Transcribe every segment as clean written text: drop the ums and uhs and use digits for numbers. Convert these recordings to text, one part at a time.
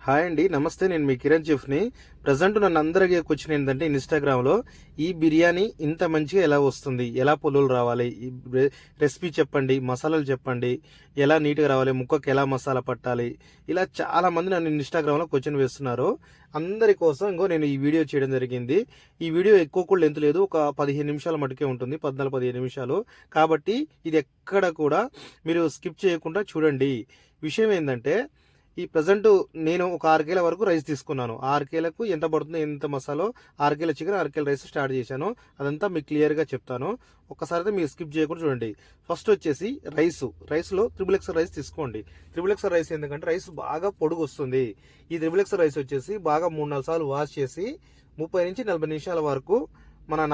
Hi అండి, నమస్తే. నేను మీ కిరణ్ చెఫ్ని. ప్రజెంట్ నన్ను అందరికీ క్వశ్చన్ ఏంటంటే ఇన్స్టాగ్రామ్లో ఈ బిర్యానీ ఇంత మంచిగా ఎలా వస్తుంది, ఎలా పొల్లులు రావాలి, ఈ రెసిపీ చెప్పండి, మసాలాలు చెప్పండి, ఎలా నీట్గా రావాలి, ముక్కకి ఎలా మసాలా పట్టాలి, ఇలా చాలామంది నన్ను ఇన్స్టాగ్రామ్లో క్వశ్చన్ వేస్తున్నారు. అందరి కోసం ఇంకో నేను ఈ వీడియో చేయడం జరిగింది. ఈ వీడియో ఎక్కువ కూడా లెంత్ లేదు, ఒక 15 నిమిషాల మటుకే ఉంటుంది, 14-15 నిమిషాలు. కాబట్టి ఇది ఎక్కడ కూడా మీరు స్కిప్ చేయకుండా చూడండి. విషయం ఏంటంటే ఈ ప్రజెంట్ నేను ఒక 6 కేల వరకు రైస్ తీసుకున్నాను. 6 కేలకు ఎంత పడుతుందో, ఎంత మసాలో, 6 కేల చికెన్, 6 కేల రైస్ స్టార్ట్ చేశాను. అదంతా మీకు క్లియర్గా చెప్తాను. ఒక్కసారి అయితే మీరు స్కిప్ చేయకుండా చూడండి. ఫస్ట్ వచ్చేసి రైస్లో XXX రైస్ తీసుకోండి. XXX రైస్ ఎందుకంటే రైస్ బాగా పొడుగు వస్తుంది. ఈ XXX రైస్ వచ్చేసి బాగా 3-4 సార్లు వాష్ చేసి 30-40 నిమిషాల వరకు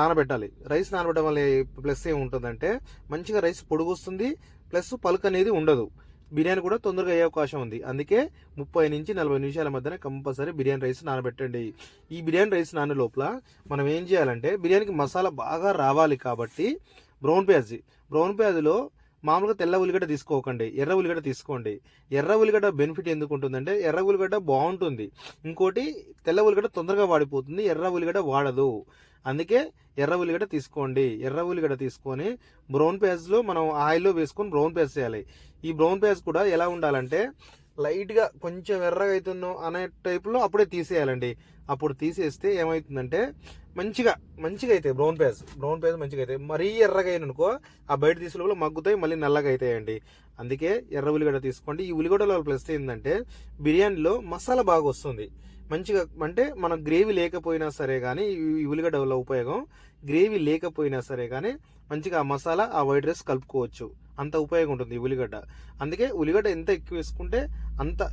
నానబెట్టాలి. రైస్ నానబెట్టడం వల్ల ప్లస్ ఏముంటుందంటే మంచిగా రైస్ పొడుగు వస్తుంది, ప్లస్ పలుకు అనేది ఉండదు. బిర్యానీ కూడా తొందరగా అయ్యే అవకాశం ఉంది. అందుకే 30-40 నిమిషాల మధ్యన కంపల్సరీ బిర్యానీ రైస్ నానబెట్టండి. ఈ బిర్యానీ రైస్ నానే లోపల మనం ఏం చేయాలంటే బిర్యానీకి మసాలా బాగా రావాలి కాబట్టి బ్రౌన్ ప్యాజ్లో మామూలుగా తెల్ల ఉల్లిగడ్డ తీసుకోకండి, ఎర్ర ఉల్లిగడ్డ తీసుకోండి. ఎర్ర ఉల్లిగడ్డ బెనిఫిట్ ఎందుకు ఉంటుందంటే ఎర్ర ఉల్లిగడ్డ బాగుంటుంది. ఇంకోటి తెల్ల ఉల్లిగడ్డ తొందరగా వాడిపోతుంది, ఎర్ర ఉల్లిగడ్డ వాడదు. అందుకే ఎర్ర ఉల్లిగడ్డ తీసుకోండి. ఎర్ర ఉల్లిగడ్డ తీసుకొని బ్రౌన్ ప్యాజ్లో మనం ఆయిల్లో వేసుకొని బ్రౌన్ ప్యాజ్ చేయాలి. ఈ బ్రౌన్ ప్యాజ్ కూడా ఎలా ఉండాలంటే లైట్గా కొంచెం ఎర్రగా అవుతుందో అనే టైప్లో అప్పుడే తీసేయాలండి. అప్పుడు తీసేస్తే ఏమవుతుందంటే మంచిగా అవుతాయి బ్రౌన్ ప్యాజ్ మంచిగా అవుతాయి. మరీ ఎర్రగా అయిననుకో ఆ బయట తీసే లోపల మగ్గుతాయి, మళ్ళీ నల్లగా అవుతాయండి. అందుకే ఎర్ర ఉల్లిగడ్డ తీసుకోండి. ఈ ఉల్లిగడ్డలో ప్లస్ ఏంటంటే బిర్యానీలో మసాలా బాగా వస్తుంది మంచిగా. అంటే మన గ్రేవీ లేకపోయినా సరే కానీ ఈ ఉల్లిగడ్డ వల్ల ఉపయోగం, గ్రేవీ లేకపోయినా సరే కానీ మంచిగా ఆ మసాలా ఆ వైట్ రైస్ కలుపుకోవచ్చు. అంత ఉపయోగం ఉంటుంది ఈ ఉల్లిగడ్డ. అందుకే ఉల్లిగడ్డ ఎంత ఎక్కువ వేసుకుంటే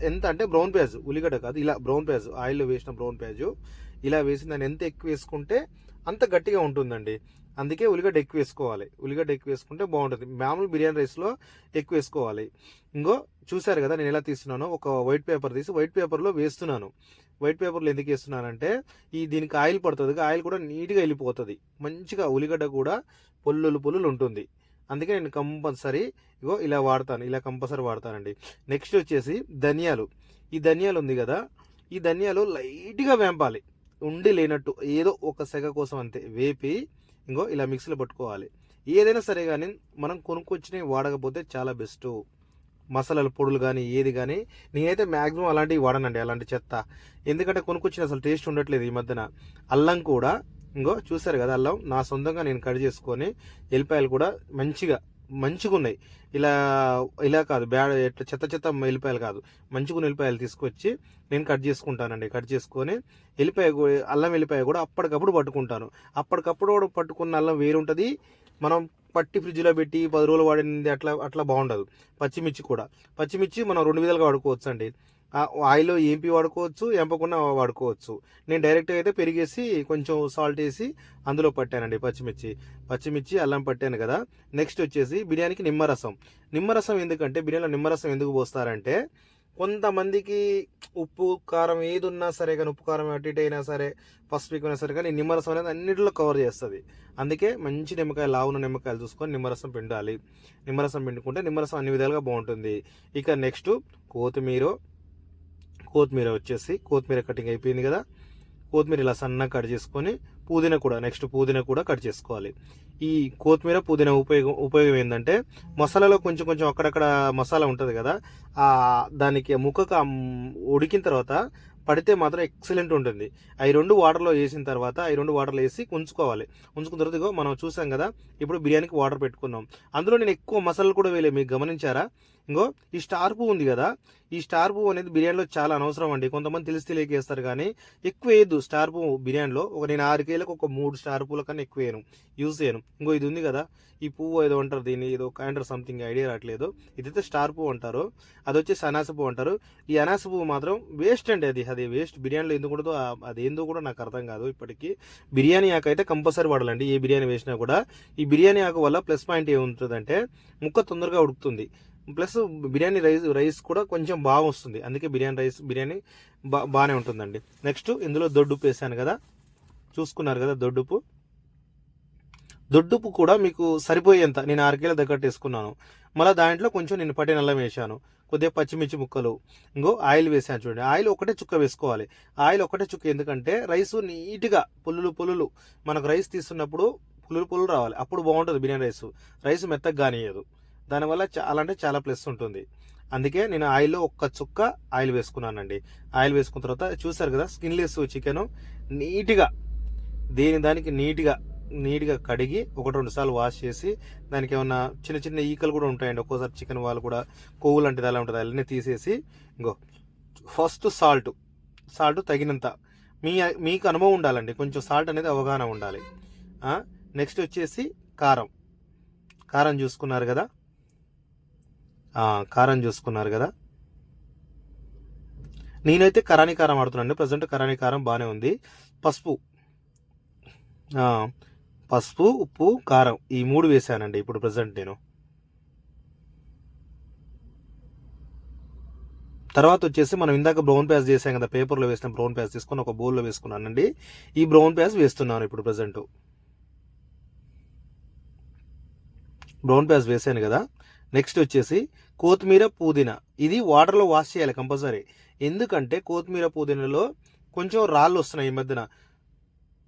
ఎంత అంటే బ్రౌన్ ప్యాజ్, ఉల్లిగడ్డ కాదు, ఇలా బ్రౌన్ ప్యాజ్, ఆయిల్లో వేసిన బ్రౌన్ ప్యాజ్ ఇలా వేసిన దాన్ని ఎంత ఎక్కువ వేసుకుంటే అంత గట్టిగా ఉంటుందండి. అందుకే ఉల్లిగడ్డ ఎక్కువ వేసుకోవాలి. ఉల్లిగడ్డ ఎక్కువ వేసుకుంటే బాగుంటుంది. మామూలు బిర్యానీ రైస్లో ఎక్కువ వేసుకోవాలి. ఇంకో చూసారు కదా నేను ఎలా తీస్తున్నానో, ఒక వైట్ పేపర్ తీసి వైట్ పేపర్లో వేస్తున్నాను. వైట్ పేపర్లో ఎందుకు వేస్తున్నానంటే దీనికి ఆయిల్ పడుతుంది, ఆయిల్ కూడా నీట్గా వెళ్ళిపోతుంది, మంచిగా ఉల్లిగడ్డ కూడా పొల్లులు ఉంటుంది. అందుకే నేను కంపల్సరీ ఇలా వాడతాను, ఇలా కంపల్సరీ వాడతానండి. నెక్స్ట్ వచ్చేసి ధనియాలు. ఈ ధనియాలు ఉంది కదా, ఈ ధనియాలు లైట్గా వేంపాలి, ఉండి లేనట్టు ఏదో ఒక సెగ కోసం అంతే వేపి ఇలా మిక్సీలో పట్టుకోవాలి. ఏదైనా సరే కానీ మనం కొనుక్కొచ్చినవి వాడకపోతే చాలా బెస్ట్. మసాలాల పొడులు కానీ ఏది కానీ నేనైతే మ్యాక్సిమం అలాంటివి వాడనండి, అలాంటి చెత్త. ఎందుకంటే కొనుక్కొచ్చిన అసలు టేస్ట్ ఉండట్లేదు ఈ మధ్యన. అల్లం కూడా చూసారు కదా, అల్లం నా సొంతంగా నేను కట్ చేసుకొని, ఎల్లిపాయలు కూడా మంచిగా ఉన్నాయి. ఇలా కాదు బ్యాడ్ చెత్త ఎల్లిపాయలు కాదు, మంచిగా ఎల్లిపాయలు తీసుకొచ్చి నేను కట్ చేసుకుంటానండి. కట్ చేసుకొని అల్లం వెల్లిపాయ కూడా అప్పటికప్పుడు పట్టుకుంటాను. అప్పటికప్పుడు కూడా పట్టుకున్న అల్లం వేరు ఉంటుంది, మనం పట్టి ఫ్రిడ్జ్లో పెట్టి 10 రోజులు వాడింది అట్లా బాగుండదు. పచ్చిమిర్చి మనం 2 విధాలుగా వాడుకోవచ్చు అండి. ఆయిల్లో ఏంపి వాడుకోవచ్చు, ఎంపకుండా వాడుకోవచ్చు. నేను డైరెక్ట్గా అయితే పెరిగేసి కొంచెం సాల్ట్ వేసి అందులో పట్టానండి పచ్చిమిర్చి అల్లం పట్టాను కదా. నెక్స్ట్ వచ్చేసి బిర్యానీకి నిమ్మరసం ఎందుకంటే బిర్యానీలో నిమ్మరసం ఎందుకు పోస్తారంటే కొంతమందికి ఉప్పు కారం ఏది ఉన్నా సరే కానీ, ఉప్పు కారం అటు ఇటు అయినా సరే, ఫస్ట్ వీక్ అయినా సరే కానీ నిమ్మరసం అనేది అన్నింటిలో కవర్ చేస్తుంది. అందుకే మంచి నిమ్మకాయలు, లావున నిమ్మకాయలు చూసుకొని నిమ్మరసం పిండాలి. నిమ్మరసం పిండుకుంటే నిమ్మరసం అన్ని విధాలుగా బాగుంటుంది. ఇక నెక్స్ట్ కొత్తిమీర వచ్చేసి కొత్తిమీర కటింగ్ అయిపోయింది కదా, కొత్తిమీర ఇలా సన్నగా కట్ చేసుకొని పుదీనా కూడా కట్ చేసుకోవాలి. ఈ కొత్తిమీర పుదీనా ఉపయోగం ఏంటంటే మసాలాలో కొంచెం అక్కడక్కడ మసాలా ఉంటుంది కదా, దానికి ముక్కకు ఉడికిన తర్వాత పడితే మాత్రం ఎక్సలెంట్ ఉంటుంది. అవి 2 వాటర్లో వేసిన తర్వాత వాటర్లో వేసి ఉంచుకున్న తర్వాత మనం చూసాం కదా, ఇప్పుడు బిర్యానీకి వాటర్ పెట్టుకున్నాం. అందులో నేను ఎక్కువ మసాలాలు కూడా వేయలేదు, మీకు గమనించారా? ఈ స్టార్ పువ్వు ఉంది కదా, ఈ స్టార్ పువ్వు అనేది బిర్యానీలో చాలా అనవసరం అండి. కొంతమంది తెలియక వేస్తారు కానీ ఎక్కువ వేయద్దు స్టార్ పువ్వు బిర్యానీలో. నేను 6 కేలకు ఒక 3 స్టార్ పువ్వుల కన్నా ఎక్కువ యూజ్ చేయను. ఇది ఉంది కదా, ఈ పువ్వు ఏదో అంటారు, దీన్ని ఏదో కైండర్ సంథింగ్ ఐడియా రావట్లేదు. ఇదైతే స్టార్ పువ్వు అంటారు, అది వచ్చేసి అనాస పువ్వు అంటారు. ఈ అనాస పువ్వు మాత్రం వేస్ట్ అండి, అది వేస్ట్. బిర్యానీలో ఎందుకు ఉండదో అది ఏందో కూడా నాకు అర్థం కాదు ఇప్పటికీ. బిర్యానీ ఆకు అయితే కంపల్సరీ వాడాలండి, ఏ బిర్యానీ వేసినా కూడా. ఈ బిర్యానీ ఆకు వల్ల ప్లస్ పాయింట్ ఏముంటుందంటే ముక్క తొందరగా ఉడుకుతుంది, ప్లస్ బిర్యానీ రైస్ కూడా కొంచెం బాగా వస్తుంది. అందుకే బిర్యానీ బాగానే ఉంటుందండి. నెక్స్ట్ ఇందులో దొడ్డుప్పు వేసాను కదా, చూసుకున్నారు కదా, దొడ్డుప్పు కూడా మీకు సరిపోయేంత నేను 6 కేల దగ్గర వేసుకున్నాను. మళ్ళీ దాంట్లో కొంచెం నేను పట్టిన అల్లం వేసాను, కొద్దిగా పచ్చిమిర్చి ముక్కలు, ఇంకో ఆయిల్ వేసాను చూడండి. ఆయిల్ ఒకటే చుక్క వేసుకోవాలి. ఆయిల్ ఒకటే చుక్క ఎందుకంటే రైసు నీట్గా పుల్లులు మనకు రైస్ తీస్తున్నప్పుడు పుల్లులు రావాలి. అప్పుడు బాగుంటుంది బిర్యానీ రైస్ మెత్తగా కానియదు. దానివల్ల చాలా అంటే చాలా ప్లస్ ఉంటుంది. అందుకే నేను ఆయిల్లో ఒక్క చుక్క ఆయిల్ వేసుకున్నానండి. ఆయిల్ వేసుకున్న తర్వాత చూసారు కదా స్కిన్లెస్ చికెన్ నీట్గా దానికి నీట్గా కడిగి 1-2 సార్లు వాష్ చేసి దానికి ఏమన్నా చిన్న ఈకలు కూడా ఉంటాయండి. ఒక్కోసారి చికెన్ వాళ్ళు కూడా కొవ్వు లాంటిది అలా ఉంటుంది, అన్నీ తీసేసి ఇంకో ఫస్ట్ సాల్ట్ తగినంత మీకు అనుభవం ఉండాలండి, కొంచెం సాల్ట్ అనేది అవగాహన ఉండాలి. నెక్స్ట్ వచ్చేసి కారం చూసుకున్నారు కదా, నేనైతే కరాని కారం ఆడుతున్నాను. ప్రజెంట్ కరాని కారం బాగానే ఉంది. పసుపు, ఉప్పు, కారం ఈ 3 వేసానండి ఇప్పుడు ప్రజెంట్ నేను. తర్వాత వచ్చేసి మనం ఇందాక బ్రౌన్ ప్యాస్ చేసాం కదా, పేపర్లో వేసిన బ్రౌన్ ప్యాస్ తీసుకొని ఒక బౌల్లో వేసుకున్నానండి. ఈ బ్రౌన్ ప్యాస్ వేస్తున్నాను ఇప్పుడు ప్రజెంట్. బ్రౌన్ ప్యాస్ వేసాను కదా. నెక్స్ట్ వచ్చేసి కొత్తిమీర, పుదీనా. ఇది వాటర్లో వాష్ చేయాలి కంపల్సరీ. ఎందుకంటే కొత్తిమీర, పుదీనాలో కొంచెం రాళ్ళు వస్తున్నాయి ఈ మధ్యన,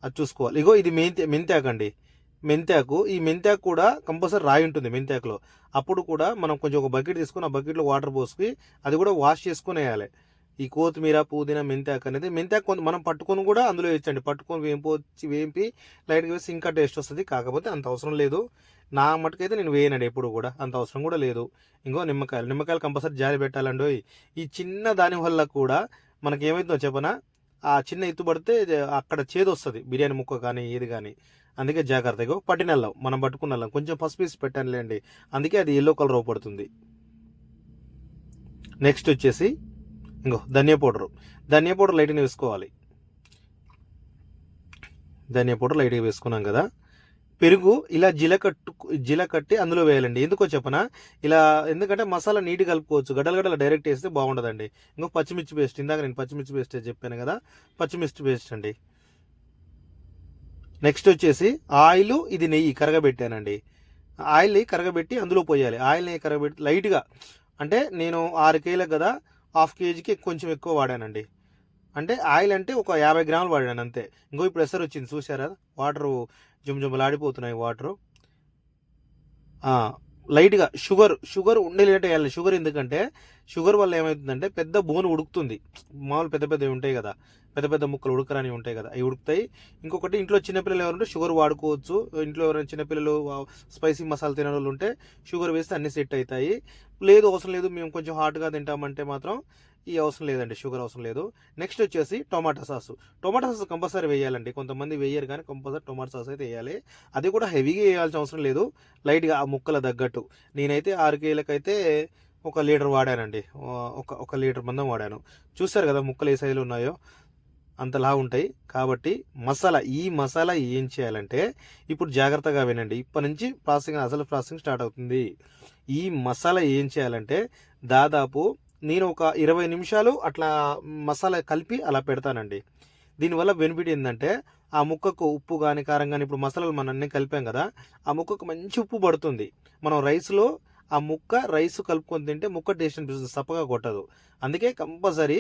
అది చూసుకోవాలి. ఇగో ఇది మెంతాకు అండి. ఈ మెంతాకు కూడా కంపల్సరీ రాయి ఉంటుంది మెంతాకులో. అప్పుడు కూడా మనం కొంచెం ఒక బకెట్ తీసుకొని ఆ బకెట్లో వాటర్ పోసుకొని అది కూడా వాష్ చేసుకుని వేయాలి. ఈ కొత్తిమీర, పుదీనా, మెంతాకు అనేది మనం పట్టుకొని కూడా అందులో వేయచ్చండి. పట్టుకొని వేంపి లైట్గా వేసి ఇంకా టేస్ట్ వస్తుంది. కాకపోతే అంత అవసరం లేదు. నా మటుకైతే నేను వేయనండి ఎప్పుడు కూడా, అంత అవసరం కూడా లేదు. ఇంకో నిమ్మకాయలు కంపల్సరీ జారి పెట్టాలండి. ఈ చిన్న దాని వల్ల కూడా మనకి ఏమైతుందో చెప్పనా, ఆ చిన్న ఎత్తు పడితే అక్కడ చేదు వస్తుంది బిర్యానీ ముక్క కానీ ఏది కానీ. అందుకే జాగ్రత్తగా పట్టిన అల్లం, మనం పట్టుకున్న అల్లం కొంచెం పసుపు వేసి పెట్టానులేండి, అందుకే అది ఎల్లో కలర్ పడుతుంది. నెక్స్ట్ వచ్చేసి ఇంకో ధనియా పౌడర్ లైట్గా వేసుకోవాలి. ధనియా పౌడర్ లైట్గా వేసుకున్నాం కదా. పెరుగు ఇలా జీలకట్టి అందులో వేయాలండి. ఎందుకో చెప్పనా, ఎందుకంటే మసాలా నీట్గా కలుపుకోవచ్చు. గడ్డలు డైరెక్ట్ వేస్తే బాగుండదండి. ఇంకో పచ్చిమిర్చి పేస్ట్, ఇందాక నేను పచ్చిమిర్చి పేస్ట్ చెప్పాను కదా, పచ్చిమిర్చి పేస్ట్ అండి. నెక్స్ట్ వచ్చేసి ఆయిల్, ఇది నెయ్యి కరగబెట్టానండి. ఆయిల్ని కరగబెట్టి అందులో పోయాలి. ఆయిల్ని కరగబెట్టి లైట్గా, అంటే నేను 6 కేజీలకు కదా, 1/2 కేజీకి కొంచెం ఎక్కువ వాడానండి. అంటే ఆయిల్ అంటే ఒక 50 గ్రాములు వాడాను అంతే. ఇంకో ఇప్పుడు ఎసరు వచ్చింది చూసారా, వాటరు జుమ్జుమ్మలాడిపోతున్నాయి వాటరు. లైట్గా షుగర్ ఉండేటట్టు వేయాలి. షుగర్ ఎందుకంటే షుగర్ వల్ల ఏమవుతుందంటే పెద్ద బోన్ ఉడుకుతుంది. మామూలు పెద్దవి ఉంటాయి కదా, పెద్ద ముక్కలు ఉడకరాని ఉంటాయి కదా, అవి ఉడుకుతాయి. ఇంకొకటి ఇంట్లో చిన్నపిల్లలు ఎవరుంటే షుగర్ వాడుకోవచ్చు. ఇంట్లో ఎవరైనా చిన్నపిల్లలు స్పైసీ మసాలా తినే వాళ్ళు ఉంటే షుగర్ వేస్తే అన్ని సెట్ అవుతాయి. అవసరం లేదు, మేము కొంచెం హాట్గా తింటామంటే మాత్రం ఈ అవసరం లేదండి, షుగర్ అవసరం లేదు. నెక్స్ట్ వచ్చేసి టొమాటో సాస్ కంపల్సరీ వేయాలండి. కొంతమంది వేయరు కానీ కంపల్సరీ టొమాటో సాస్ అయితే వేయాలి. అది కూడా హెవీగా వేయాల్సిన అవసరం లేదు, లైట్గా ఆ ముక్కల తగ్గట్టు. నేనైతే 6 కేజీలకైతే 1 లీటర్ వాడానండి. ఒక లీటర్ మందం వాడాను. చూసారు కదా ముక్కలు ఏ సైజులో ఉన్నాయో, అంతలా ఉంటాయి. కాబట్టి ఈ మసాలా ఏం చేయాలంటే ఇప్పుడు జాగ్రత్తగా వినండి. ఇప్పటి నుంచి అసలు ప్రాసెసింగ్ స్టార్ట్ అవుతుంది. ఈ మసాలా ఏం చేయాలంటే దాదాపు నేను ఒక 20 నిమిషాలు అట్లా మసాలా కలిపి అలా పెడతానండి. దీనివల్ల బెనిఫిట్ ఏంటంటే ఆ ముక్కకు ఉప్పు కానీ కారం కానీ, ఇప్పుడు మసాలాలు మనం అన్నీ కలిపాం కదా, ఆ ముక్కకు మంచి ఉప్పు పడుతుంది. మనం రైస్లో ఆ రైస్ కలుపుకొని తింటే ముక్క టేస్ట్ అనిపిస్తుంది, సప్పగా కొట్టదు. అందుకే కంపల్సరీ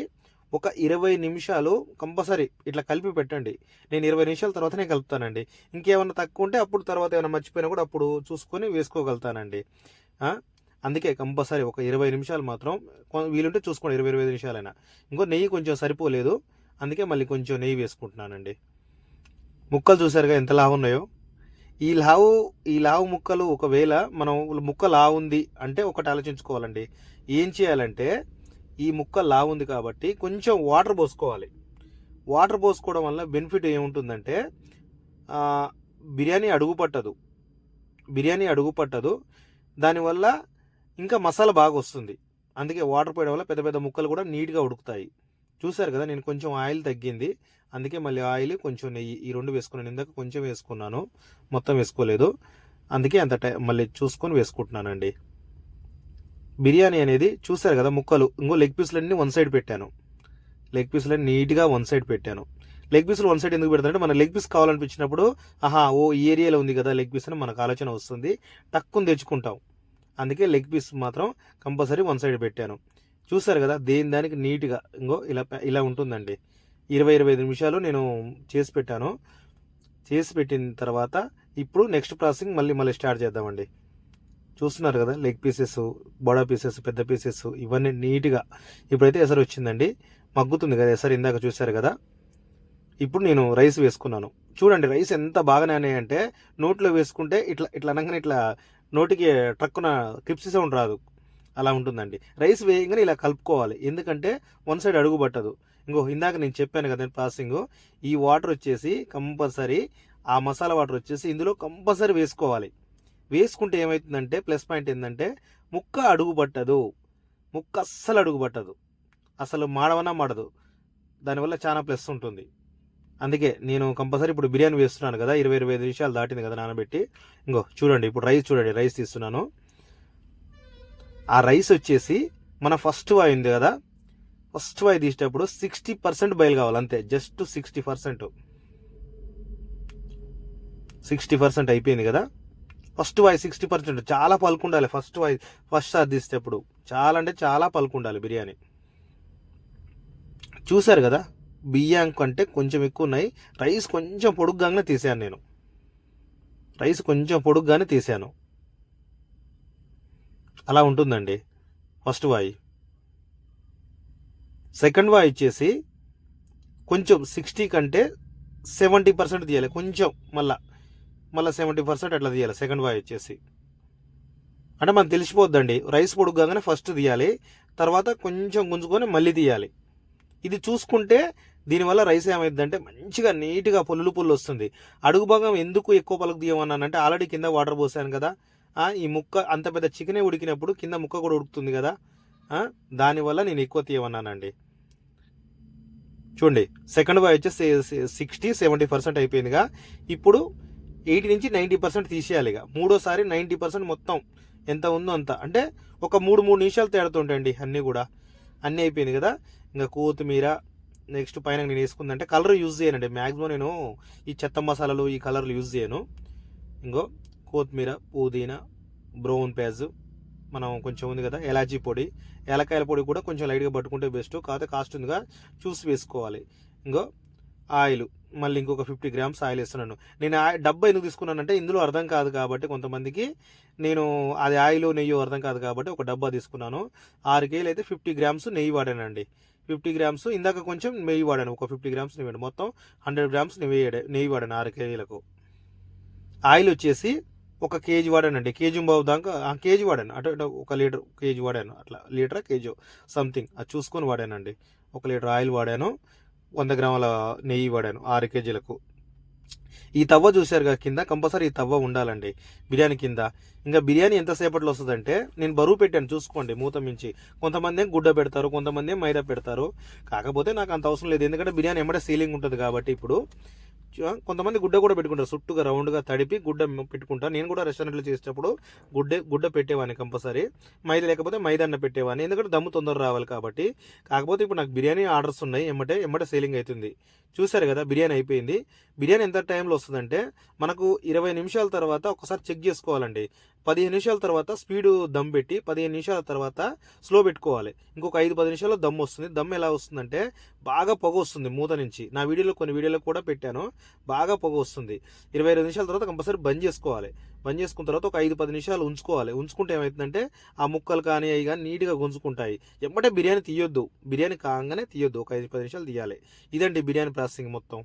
ఒక 20 నిమిషాలు కంపల్సరీ ఇట్లా కలిపి పెట్టండి. నేను 20 నిమిషాల తర్వాతనే కలుపుతానండి. ఇంకేమన్నా తక్కువ ఉంటే అప్పుడు తర్వాత ఏమైనా మర్చిపోయినా కూడా అప్పుడు చూసుకొని వేసుకోగలుగుతానండి. అందుకే కంపల్సరీ ఒక 20 నిమిషాలు మాత్రం వీలుంటే చూసుకోండి, 20-25 నిమిషాలైనా. ఇంకో నెయ్యి కొంచెం సరిపోలేదు, అందుకే మళ్ళీ కొంచెం నెయ్యి వేసుకుంటున్నానండి. ముక్కలు చూసారుగా ఎంత లావు ఉన్నాయో. ఈ లావు ముక్కలు ఒకవేళ మనం ముక్క లావు ఉంది అంటే ఒకటి ఆలోచించుకోవాలండి. ఏం చేయాలంటే ఈ ముక్క లావు ఉంది కాబట్టి కొంచెం వాటర్ పోసుకోవాలి. వాటర్ పోసుకోవడం వల్ల బెనిఫిట్ ఏముంటుందంటే బిర్యానీ అడుగు పట్టదు. దానివల్ల ఇంకా మసాలా బాగా వస్తుంది. అందుకే వాటర్ పోయడం వల్ల పెద్ద ముక్కలు కూడా నీట్గా ఉడుకుతాయి. చూసారు కదా, నేను కొంచెం ఆయిల్ తగ్గింది, అందుకే మళ్ళీ ఆయిల్ కొంచెం నెయ్యి ఈ 2 వేసుకున్నాను. ఇందాక కొంచెం వేసుకున్నాను, మొత్తం వేసుకోలేదు. అందుకే అంత మళ్ళీ చూసుకొని వేసుకుంటున్నానండి. బిర్యానీ అనేది చూసారు కదా ముక్కలు, లెగ్ పీసులన్నీ వన్ సైడ్ పెట్టాను. లెగ్ పీసులన్నీ నీట్గా వన్ సైడ్ పెట్టాను. లెగ్ పీసులు వన్ సైడ్ ఎందుకు పెడతానంటే మన లెగ్ పీస్ కావాలనిపించినప్పుడు ఈ ఏరియాలో ఉంది కదా లెగ్ పీస్ అని మనకు ఆలోచన వస్తుంది, టక్కుని తెచ్చుకుంటాం. అందుకే లెగ్ పీస్ మాత్రం కంపల్సరీ వన్ సైడ్ పెట్టాను. చూసారు కదా, దేని దానికి నీట్గా ఇంకో ఇలా ఉంటుందండి. 20-25 నిమిషాలు నేను చేసి పెట్టాను. చేసి పెట్టిన తర్వాత ఇప్పుడు నెక్స్ట్ ప్రాసెసింగ్ మళ్ళీ స్టార్ట్ చేద్దామండి. చూస్తున్నారు కదా, లెగ్ పీసెస్, బోడా పీసెస్, పెద్ద పీసెస్ ఇవన్నీ నీట్గా ఇప్పుడైతే ఎసరు వచ్చిందండి. మగ్గుతుంది కదా ఎసరు, ఇందాక చూశారు కదా. ఇప్పుడు నేను రైస్ వేసుకున్నాను. చూడండి రైస్ ఎంత బాగా నానాయంటే నోట్లో వేసుకుంటే ఇట్లా అనగానే ఇట్లా నోటికి ట్రక్కున క్రిప్సీ సౌండ్ రాదు, అలా ఉంటుందండి. రైస్ వేయగానే ఇలా కలుపుకోవాలి, ఎందుకంటే వన్ సైడ్ అడుగు పట్టదు. ఇందాక నేను చెప్పాను కదా ప్రాసెసింగ్, ఈ వాటర్ వచ్చేసి కంపల్సరీ, ఆ మసాలా వాటర్ వచ్చేసి ఇందులో కంపల్సరీ వేసుకోవాలి. వేసుకుంటే ఏమవుతుందంటే ప్లస్ పాయింట్ ఏంటంటే ముక్క అడుగు పట్టదు, ముక్క అస్సలు అడుగు పట్టదు, అసలు మాడదు. దానివల్ల చాలా ప్లస్ ఉంటుంది. అందుకే నేను కంపల్సరీ ఇప్పుడు బిర్యానీ వేస్తున్నాను కదా, 20-25 నిమిషాలు దాటింది కదా నానబెట్టి. చూడండి ఇప్పుడు రైస్ తీస్తున్నాను. ఆ రైస్ వచ్చేసి మన ఫస్ట్ వాయి ఉంది కదా, ఫస్ట్ వాయి తీసేటప్పుడు 60% బయలు కావాలి అంతే, జస్ట్ 60% అయిపోయింది కదా. ఫస్ట్ వాయి 60%, చాలా పలుకుండాలి ఫస్ట్ సారి తీసేటప్పుడు, చాలా అంటే చాలా పలుకుండాలి బిర్యానీ. చూసారు కదా, బియ్యం కంటే కొంచెం ఎక్కువ ఉన్నాయి. రైస్ కొంచెం పొడుగ్గానే తీసాను నేను, అలా ఉంటుందండి ఫస్ట్ వాయి. సెకండ్ వాయి వచ్చేసి కొంచెం 60 కంటే 70% తీయాలి, కొంచెం మళ్ళా 70% అట్లా తీయాలి సెకండ్ వాయి వచ్చేసి. అంటే మనకు తెలిసిపోద్దండి, రైస్ పొడుగ్గానే ఫస్ట్ తీయాలి, తర్వాత కొంచెం గుంజుకొని మళ్ళీ తీయాలి. ఇది చూసుకుంటే దీనివల్ల రైస్ ఏమైందంటే మంచిగా నీట్గా పొల్లు వస్తుంది. అడుగు భాగం ఎందుకు ఎక్కువ పలుకు తీయమన్నానంటే ఆల్రెడీ కింద వాటర్ పోసాను కదా, ఈ ముక్క అంత పెద్ద చికెనే ఉడికినప్పుడు కింద ముక్క కూడా ఉడుకుతుంది కదా, దానివల్ల నేను ఎక్కువ తీయమన్నానండి. చూడండి సెకండ్ బాయ్ వచ్చి 60-70% అయిపోయిందిగా. ఇప్పుడు 80-90% తీసేయాలి. ఇక మూడోసారి 90% మొత్తం ఎంత ఉందో అంత, అంటే ఒక 3 నిమిషాలు తేడాతో ఉంటాయండి అన్నీ అయిపోయింది కదా. ఇంకా కొత్తిమీర నెక్స్ట్ పైన నేను వేసుకుందంటే కలర్ యూజ్ చేయనండి మ్యాక్సిమం, నేను ఈ చెత్త మసాలాలు ఈ కలర్లు యూజ్ చేయను. కొత్తిమీర, పుదీనా, బ్రౌన్ పేజ్, మనం కొంచెం ఉంది కదా ఎలాచీ పొడి, ఏలకాయల పొడి కూడా కొంచెం లైట్గా పట్టుకుంటే బెస్ట్, కాకపోతే కాస్ట్ ఉందిగా చూసి వేసుకోవాలి. ఆయిల్ మళ్ళీ ఇంకొక 50 గ్రామ్స్ ఆయిల్ వేస్తున్నాను. నేను డబ్బా ఎందుకు తీసుకున్నానంటే ఇందులో అర్థం కాదు కాబట్టి కొంతమందికి, నేను అది ఆయిల్ నెయ్యి అర్థం కాదు కాబట్టి ఒక డబ్బా తీసుకున్నాను. 6 కేజీలు అయితే 50 గ్రామ్స్ నెయ్యి వాడానండి. 50 గ్రామ్స్, ఇందాక కొంచెం నెయ్యి వాడాను, ఒక 50 గ్రామ్స్ నెయ్యి, మొత్తం 100 గ్రామ్స్ నెయ్యి వాడాను 6 కేజీలకు. ఆయిల్ వచ్చేసి 1 కేజీ వాడానండి, కేజీ బాబు దాకా కేజీ వాడాను, అటు 1 లీటర్ కేజీ వాడాను, అట్లా లీటరా కేజీ సంథింగ్ అది చూసుకొని వాడానండి. 1 లీటర్ ఆయిల్ వాడాను, 100 గ్రాముల నెయ్యి వాడాను 6 కేజీలకు. ఈ తవ్వ చూశారు కదా కింద, కంపల్సరీ ఈ తవ్వ ఉండాలండి బిర్యానీ కింద. ఇంకా బిర్యానీ ఎంతసేపట్లో వస్తుందంటే, నేను బరువు పెట్టాను చూసుకోండి మూత మించి. కొంతమంది గుడ్డ పెడతారు, కొంతమంది మైదా పెడతారు, కాకపోతే నాకు అంత అవసరం లేదు, ఎందుకంటే బిర్యానీ ఎమ్మడే సీలింగ్ ఉంటుంది కాబట్టి. ఇప్పుడు కొంతమంది గుడ్డ కూడా పెట్టుకుంటారు, చుట్టుగా రౌండ్గా తడిపి గుడ్డ పెట్టుకుంటారు. నేను కూడా రెస్టారెంట్లో చేసేటప్పుడు గుడ్డ పెట్టేవాడిని కంపల్సరీ, మైదా లేకపోతే మైదాన్న పెట్టేవాడిని, ఎందుకంటే దమ్ము తొందర రావాలి కాబట్టి. కాకపోతే ఇప్పుడు నాకు బిర్యానీ ఆర్డర్స్ ఉన్నాయి, ఎమ్మటే సేలింగ్ అవుతుంది. చూసారు కదా బిర్యానీ అయిపోయింది. బిర్యానీ ఎంత టైంలో వస్తుందంటే, మనకు 20 నిమిషాల తర్వాత ఒకసారి చెక్ చేసుకోవాలండి. 15 నిమిషాల తర్వాత స్పీడ్ దమ్ పెట్టి 15 నిమిషాల తర్వాత స్లో పెట్టుకోవాలి. ఇంకొక 5-10 నిమిషాల్లో దమ్ వస్తుంది. దమ్ ఎలా వస్తుందంటే బాగా పొగ వస్తుంది మూత నుంచి. నా కొన్ని వీడియోలో కూడా పెట్టాను, బాగా పొగ వస్తుంది. 25 నిమిషాల తర్వాత కంపల్సరీ బంద్ చేసుకోవాలి. బంద్ చేసుకున్న తర్వాత ఒక 5-10 నిమిషాలు ఉంచుకోవాలి. ఉంచుకుంటే ఏమవుతుందంటే ఆ ముక్కలు కానీ అవి కానీ నీట్గా గుంజుకుంటాయి. ఎమ్మటే బిర్యానీ తీయొద్దు, బిర్యానీ కాగానే తీయొద్దు, ఒక 5-10 నిమిషాలు తీయాలి. ఇదండి బిర్యానీ ప్రాసెసింగ్ మొత్తం.